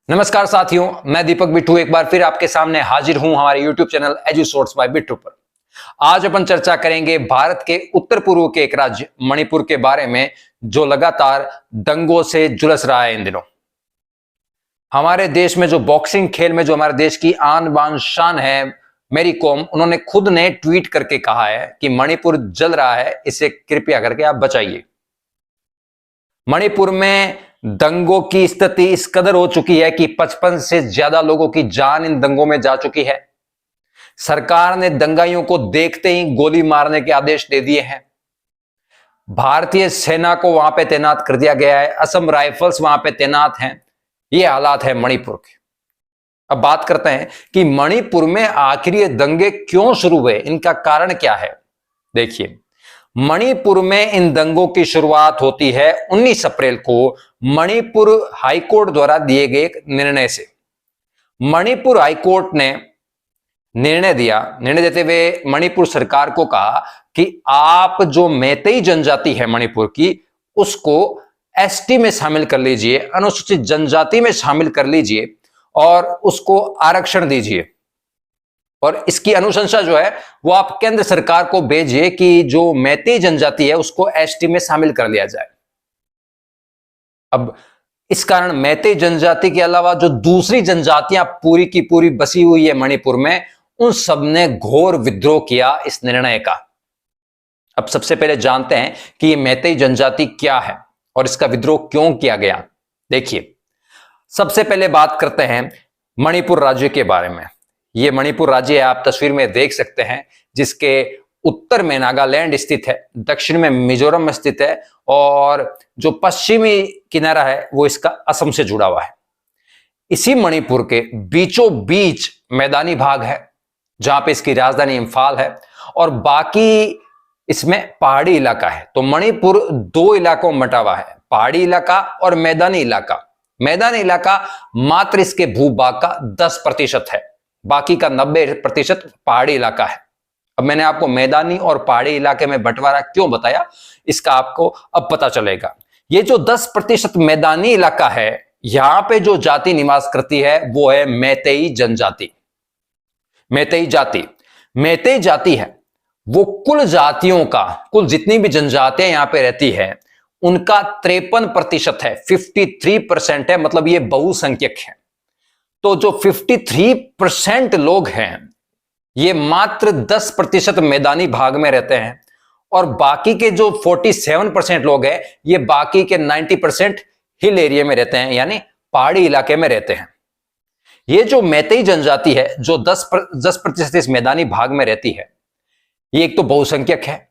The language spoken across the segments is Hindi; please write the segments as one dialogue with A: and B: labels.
A: नमस्कार साथियों, मैं दीपक बिट्टू एक बार फिर आपके सामने हाजिर हूं हमारे YouTube चैनल एजुसोर्स बाय बिट्टू पर। आज अपन चर्चा करेंगे भारत के उत्तर पूर्व के एक राज्य मणिपुर के बारे में, जो लगातार दंगों से झुलस रहा है इन दिनों। हमारे देश में जो बॉक्सिंग खेल में जो हमारे देश की आन बान शान है, मेरी कॉम, उन्होंने खुद ने ट्वीट करके कहा है कि मणिपुर जल रहा है, इसे कृपया करके आप बचाइए। मणिपुर में दंगों की स्थिति इस कदर हो चुकी है कि 55 से ज्यादा लोगों की जान इन दंगों में जा चुकी है। सरकार ने दंगाइयों को देखते ही गोली मारने के आदेश दे दिए हैं। भारतीय सेना को वहां पे तैनात कर दिया गया है, असम राइफल्स वहां पे तैनात हैं। ये हालात है मणिपुर के। अब बात करते हैं कि मणिपुर में आखिर ये दंगे क्यों शुरू हुए, इनका कारण क्या है। देखिए, मणिपुर में इन दंगों की शुरुआत होती है 19 अप्रैल को मणिपुर हाईकोर्ट द्वारा दिए गए एक निर्णय से। मणिपुर हाईकोर्ट ने निर्णय देते हुए मणिपुर सरकार को कहा कि आप जो मैतेई जनजाति है मणिपुर की, उसको एसटी में शामिल कर लीजिए, अनुसूचित जनजाति में शामिल कर लीजिए और उसको आरक्षण दीजिए। और इसकी अनुशंसा जो है वो आप केंद्र सरकार को भेजिए कि जो मैतेई जनजाति है उसको एसटी में शामिल कर लिया जाए। अब इस कारण मैतेई जनजाति के अलावा जो दूसरी जनजातियां पूरी की पूरी बसी हुई है मणिपुर में, उन सब ने घोर विद्रोह किया इस निर्णय का। अब सबसे पहले जानते हैं कि ये मैतेई जनजाति क्या है और इसका विद्रोह क्यों किया गया। देखिए, सबसे पहले बात करते हैं मणिपुर राज्य के बारे में। ये मणिपुर राज्य आप तस्वीर में देख सकते हैं, जिसके उत्तर में नागालैंड स्थित है, दक्षिण में मिजोरम में स्थित है और जो पश्चिमी किनारा है वो इसका असम से जुड़ा हुआ है। इसी मणिपुर के बीचों बीच मैदानी भाग है जहां पे इसकी राजधानी इंफाल है और बाकी इसमें पहाड़ी इलाका है। तो मणिपुर दो इलाकों में बटा हुआ है, पहाड़ी इलाका और मैदानी इलाका। मैदानी इलाका मात्र इसके भूभाग का 10% है, बाकी का 90% पहाड़ी इलाका है। अब मैंने आपको मैदानी और पहाड़ी इलाके में बंटवारा क्यों बताया, इसका आपको अब पता चलेगा। ये जो 10% मैदानी इलाका है, यहां पे जो जाति निवास करती है वो है मैतेई जनजाति। मैतेई जाति है वो कुल जातियों का, कुल जितनी भी जनजातियां यहां पे रहती है उनका 53% है, 53% है, मतलब ये बहुसंख्यक है। तो जो 53% लोग हैं ये मात्र 10% मैदानी भाग में रहते हैं और बाकी के जो 47% लोग हैं ये बाकी के 90% हिल एरिया में रहते हैं, यानी पहाड़ी इलाके में रहते हैं। ये जो मैतेई जनजाति है जो 10% इस मैदानी भाग में रहती है, ये एक तो बहुसंख्यक है,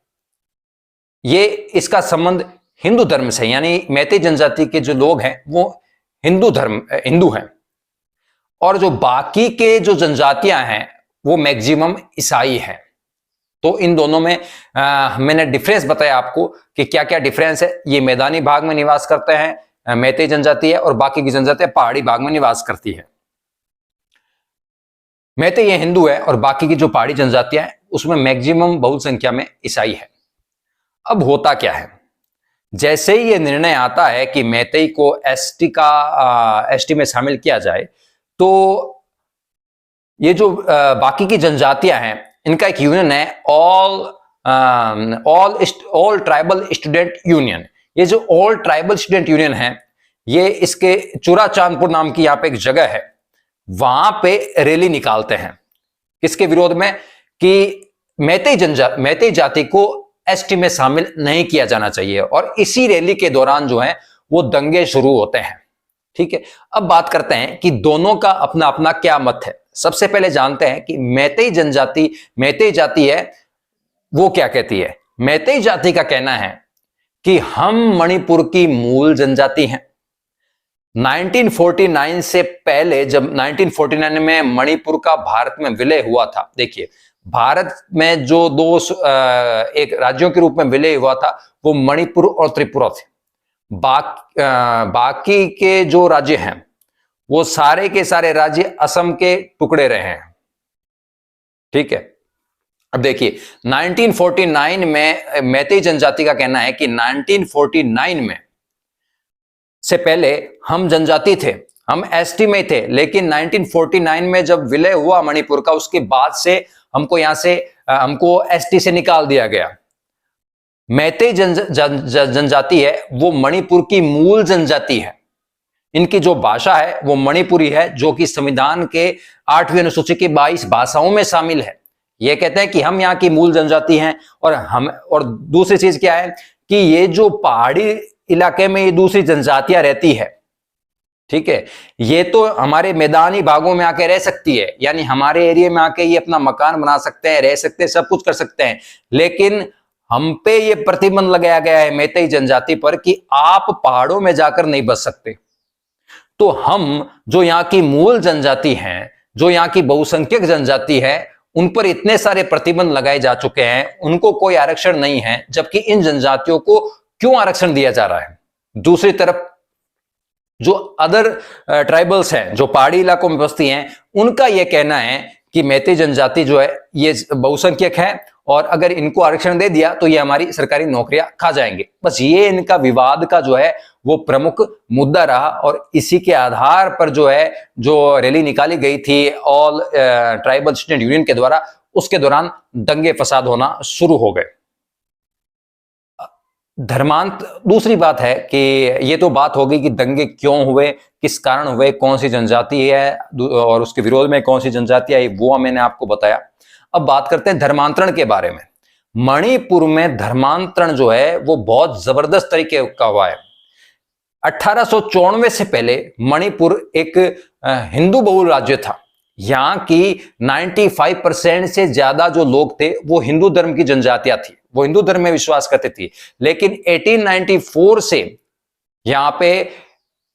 A: ये इसका संबंध हिंदू धर्म से, यानी मैतेई जनजाति के जो लोग हैं वो हिंदू हैं और जो बाकी के जो जनजातियां हैं वो मैक्सिमम ईसाई हैं। तो इन दोनों में मैंने डिफरेंस बताया आपको कि क्या क्या डिफरेंस है। ये मैदानी भाग में निवास करते हैं मैतेई जनजाति है और बाकी की जनजातियां पहाड़ी भाग में निवास करती है। मैतेई ये हिंदू है और बाकी की जो पहाड़ी जनजातियां हैं उसमें मैक्सिमम बहुत संख्या में ईसाई है। अब होता क्या है, जैसे ही ये निर्णय आता है कि मैतेई को एसटी में शामिल किया जाए, तो ये जो बाकी की जनजातियां हैं इनका एक यूनियन है, ऑल ट्राइबल स्टूडेंट यूनियन। ये जो ऑल ट्राइबल स्टूडेंट यूनियन है, ये इसके चूरा चांदपुर नाम की यहाँ पे एक जगह है, वहां पे रैली निकालते हैं किसके विरोध में, कि मैतेई जाति को एसटी में शामिल नहीं किया जाना चाहिए। और इसी रैली के दौरान जो है वो दंगे शुरू होते हैं। ठीक है, अब बात करते हैं कि दोनों का अपना अपना क्या मत है। सबसे पहले जानते हैं कि मैतेई जाति है वो क्या कहती है। मैतेई जाति का कहना है कि हम मणिपुर की मूल जनजाति हैं। 1949 से पहले, जब 1949 में मणिपुर का भारत में विलय हुआ था, देखिए भारत में जो एक राज्यों के रूप में विलय हुआ था वो मणिपुर और त्रिपुरा थे। बाकी के जो राज्य हैं वो सारे के सारे राज्य असम के टुकड़े रहे हैं। ठीक है, अब देखिए 1949 में मैतेई जनजाति का कहना है कि 1949 में से पहले हम जनजाति थे हम एसटी में थे, लेकिन 1949 में जब विलय हुआ मणिपुर का, उसके बाद से हमको एसटी से निकाल दिया गया। मैतेई जनजाति है वो मणिपुर की मूल जनजाति है। इनकी जो भाषा है वो मणिपुरी है, जो कि संविधान के 8वीं अनुसूची की 22 भाषाओं में शामिल है। ये कहते हैं कि हम यहाँ की मूल जनजाति हैं। और दूसरी चीज क्या है कि ये जो पहाड़ी इलाके में ये दूसरी जनजातियां रहती है, ठीक है, ये तो हमारे मैदानी भागों में आके रह सकती है, यानी हमारे एरिया में आके ये अपना मकान बना सकते हैं, रह सकते हैं, सब कुछ कर सकते हैं, लेकिन हम पे ये प्रतिबंध लगाया गया है मैतेई जनजाति पर कि आप पहाड़ों में जाकर नहीं बस सकते। तो हम जो यहाँ की मूल जनजाति हैं, जो यहाँ की बहुसंख्यक जनजाति है, उन पर इतने सारे प्रतिबंध लगाए जा चुके हैं, उनको कोई आरक्षण नहीं है, जबकि इन जनजातियों को क्यों आरक्षण दिया जा रहा है। दूसरी तरफ जो अदर ट्राइबल्स हैं, जो पहाड़ी इलाकों में बसती हैं, उनका यह कहना है कि मैतेई जनजाति जो है ये बहुसंख्यक है और अगर इनको आरक्षण दे दिया तो ये हमारी सरकारी नौकरियां खा जाएंगे। बस ये इनका विवाद का जो है वो प्रमुख मुद्दा रहा और इसी के आधार पर जो है जो रैली निकाली गई थी ऑल ट्राइबल स्टूडेंट यूनियन के द्वारा, उसके दौरान दंगे फसाद होना शुरू हो गए। दूसरी बात है कि ये तो बात हो गई कि दंगे क्यों हुए, किस कारण हुए, कौन सी जनजाति है और उसके विरोध में कौन सी जनजाति आई, वो मैंने आपको बताया। अब बात करते हैं धर्मांतरण के बारे में। मणिपुर में धर्मांतरण जो है वो बहुत जबरदस्त तरीके का हुआ है। 1894 से पहले मणिपुर एक हिंदू बहुल राज्य था। यहाँ की 95% से ज्यादा जो लोग थे वो हिंदू धर्म की जनजातियां थी, वो हिंदू धर्म में विश्वास करती थी। लेकिन 1894 से यहां पे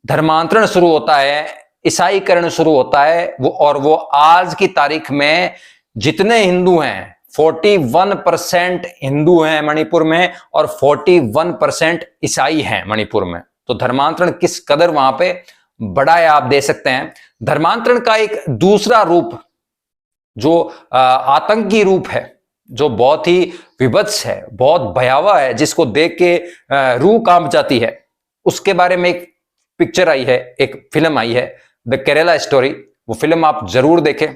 A: धर्मांतरण शुरू होता है, ईसाईकरण शुरू होता है, वो आज की तारीख में जितने हिंदू हैं 41% हिंदू हैं मणिपुर में और 41% ईसाई हैं मणिपुर में। तो धर्मांतरण किस कदर वहां पे बड़ा है आप दे सकते हैं। धर्मांतरण का एक दूसरा रूप जो आतंकी रूप है, जो बहुत ही विभत्स है, बहुत भयावह है, जिसको देख के रूह कांप जाती है, उसके बारे में एक पिक्चर आई है, एक फिल्म आई है, द केरला स्टोरी। वो फिल्म आप जरूर देखें।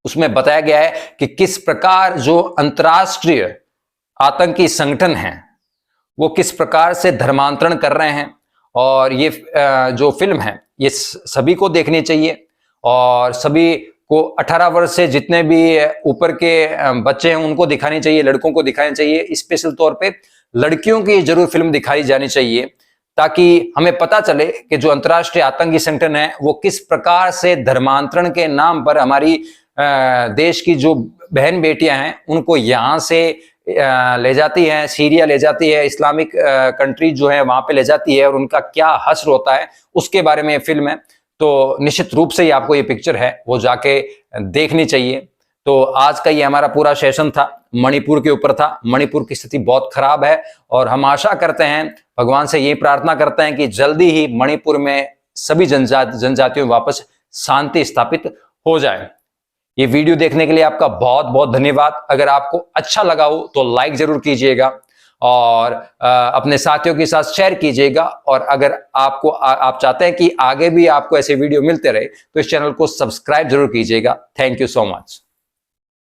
A: उसमें बताया गया है कि किस प्रकार जो अंतर्राष्ट्रीय आतंकी संगठन हैं वो किस प्रकार से धर्मांतरण कर रहे हैं। और ये जो फिल्म है ये सभी को देखनी चाहिए और सभी को 18 वर्ष से जितने भी ऊपर के बच्चे हैं उनको दिखानी चाहिए, लड़कों को दिखानी चाहिए। स्पेशल तौर पे लड़कियों की जरूर फिल्म दिखाई जानी चाहिए ताकि हमें पता चले कि जो अंतर्राष्ट्रीय आतंकी संगठन है वो किस प्रकार से धर्मांतरण के नाम पर हमारी देश की जो बहन बेटियां हैं उनको यहां से ले जाती हैं, सीरिया ले जाती है, इस्लामिक कंट्रीज जो है वहां पे ले जाती है और उनका क्या हश्र होता है उसके बारे में फिल्म है। तो निश्चित रूप से ही आपको ये पिक्चर है वो जाके देखनी चाहिए। तो आज का ये हमारा पूरा सेशन था, मणिपुर के ऊपर था। मणिपुर की स्थिति बहुत खराब है और हम आशा करते हैं, भगवान से ये प्रार्थना करते हैं कि जल्दी ही मणिपुर में सभी जनजातियों वापस शांति स्थापित हो जाए। ये वीडियो देखने के लिए आपका बहुत बहुत धन्यवाद। अगर आपको अच्छा लगा हो तो लाइक जरूर कीजिएगा और अपने साथियों के साथ शेयर कीजिएगा। और अगर आप चाहते हैं कि आगे भी आपको ऐसे वीडियो मिलते रहे तो इस चैनल को सब्सक्राइब जरूर कीजिएगा। Thank you so much.